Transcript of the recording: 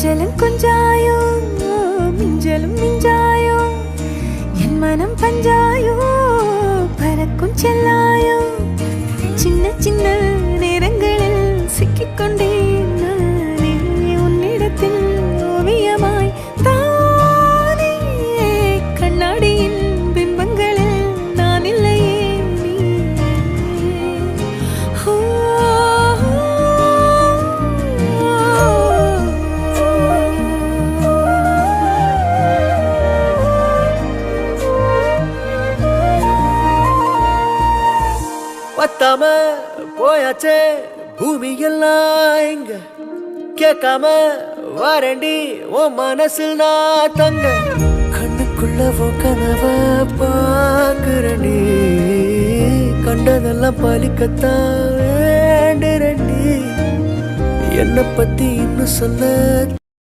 கொஞ்சலும் கொஞ்சாயோ மிஞ்சலும் மிஞ்சாயோ என் மனம் பஞ்சாயோ பறக்கும் செல்லாயோ சின்ன சின்ன நேரங்களில் சிக்கிக்கொண்டேன் நானே உன்னிடத்தில் ஓவியமாய் தானே கண்ணாடியின் பிம்பங்களில் நான் இல்லையே நீ பத்தாம போயாச்சே பூமி எல்லாம் இங்க கேட்காம வாரண்டி உன் மனசில் நான் தங்க கண்ணுக்குள்ள கனவ பாக்குறண்டி கண்டதெல்லாம் பலிக்கத்தான் வேண்டுறண்டி என்னை பத்தி இன்னும் சொல்ல